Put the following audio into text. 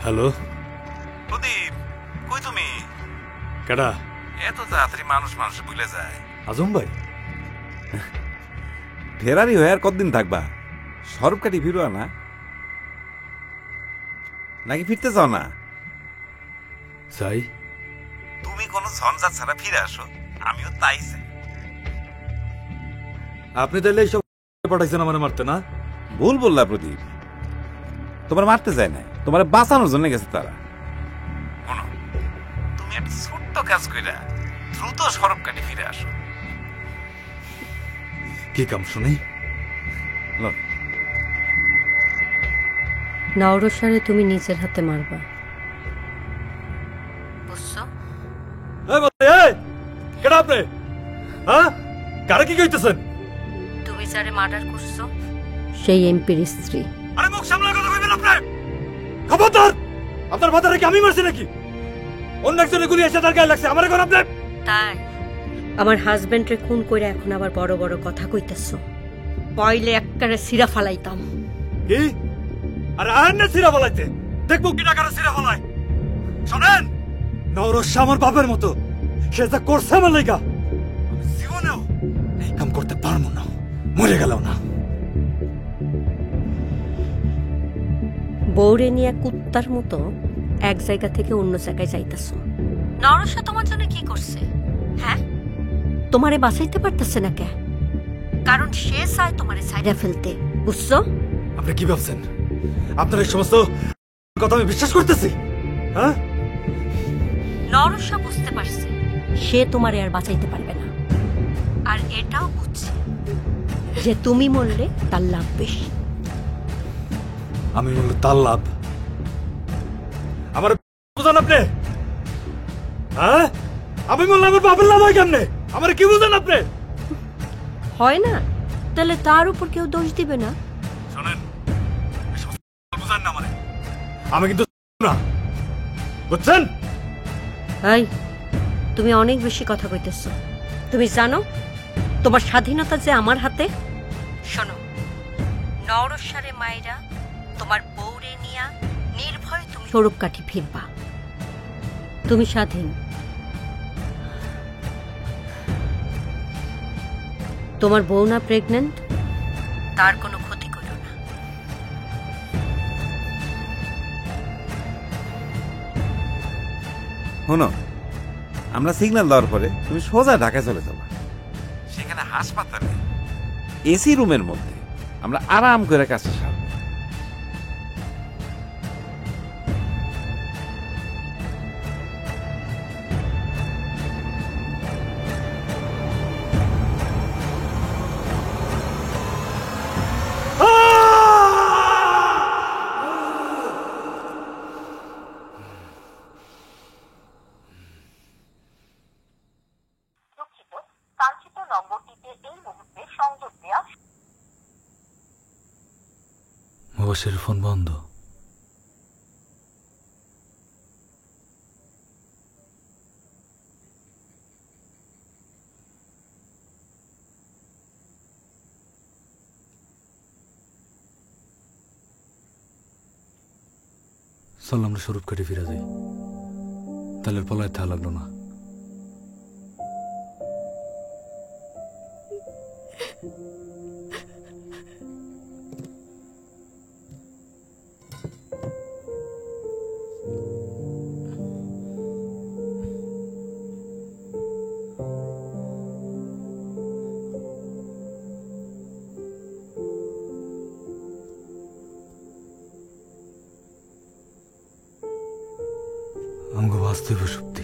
Hello প্রদীপ, কই তুমি? কেডা? এত তাড়াতাড়ি মানুষ ভুলে যায়। আজম ভাই, ফেরারি হয়ে আর কতদিন থাকবা? সরব কাটি ফিরবা না নাকি ফিরতে চাও না? চাই। তুমি কোনো ঝঞ্ঝাট ছাড়া ফিরে আসো, আমিও তাই চাই। আপনি তাহলে এইসব পাঠাইছেন আমার মারতে, না? ভুল বললা প্রদীপ, তোমার মারতে যায় না, তোমার বাঁচানোর জন্য গেছে তারা। শোনো, তুমি একটা ছোট্ট কাজ কইরা দ্রুত সরব কাটি ফিরে আসো। কি কাম শুনি? নওরসারে তুমি নিজের হাতে মারবা, বুঝছো? কেডা আপনি? হ্যাঁ, কারা কি কইতেছেন? তুমি যারে মার্ডার করছো সেই এমপির স্ত্রী। আরে মুখ সামলায় কথা কইবেন আপনি। খবরদার! আপনার মাথারে কি আমি মারছি নাকি? অন্য একজনের গুলি এসে তার গায়ে লাগছে, আমারে কোন আপনি? তাই আমার হাজবেন্ডরে খুন করে এখন আবার বড় বড় কথা কইতেছো? পয়লে একটারে সিরা ফালাইতাম। কি? আরে আহেন না সিরা ফলাইতে, দেখবো কি টাকার সিরা ফলায়। শোনেন, নওরসা আমার বাপের মতো, সে যা করছে আমার লেগা আমি জীবনেও এই কাম করতে পারবো না, মরে গেল না। বউরে নিয়ে কুত্তার মতো এক জায়গা থেকে অন্য জায়গায় যাইতেছো। নওরসা তোমার জন্য কি করছে? হ্যাঁ, তোমারে বাঁচাইতে পারতেছে না কে? কারণ সে চায় তোমারে ছাইড়া ফেলতে, বুঝছো? আপনি কি ভাবছেন আপনার এই সমস্ত কথা আমি বিশ্বাস করতেছি? হ্যাঁ, নওরসা বুঝতে পারছে সে তোমারে আর বাঁচাইতে পারবে না, আর এটাও বুঝছে যে তুমি মরলে তার লাভ বেশি। আমি বলল তার লাভ, আমার বুঝান আপনি? হ্যাঁ, আমি বললাম আমার বাপের লাভ হয় কেমনে? আমার কি বুঝেন আপনি? হয় না, তাহলে তার উপর কেউ দোষ দিবে না। শোনেন, বুঝান না মানে, আমি কিন্তু না, বুঝছেন? এই, তুমি অনেক বেশি কথা কইতেছো। তুমি জানো তোমার স্বাধীনতা যে আমার হাতে? শোনো, নওরসারে মায়েরা তোমার বউরে নিয়া নির্ভয়ে তুমি স্বরূপ কাঠি ফিরবা। তুমি স্বাধীন। তোমার বউ না প্রেগন্যান্ট, তার কোনো ক্ষতি করো না। শোনো, আমরা সিগন্যাল দেওয়ার পরে তুমি সোজা ঢাকায় চলে যাবা। সেখানে হাসপাতালে এসি রুমের মধ্যে আমরা আরাম করে কাছে সারব। মুবাশির ফোন বন্ধ। চল আমরা স্বরূপ কাটে ফিরে যাই, তাহলে পলায় থা লাগলো না। আমাকে বাঁচতে হবে সত্যি।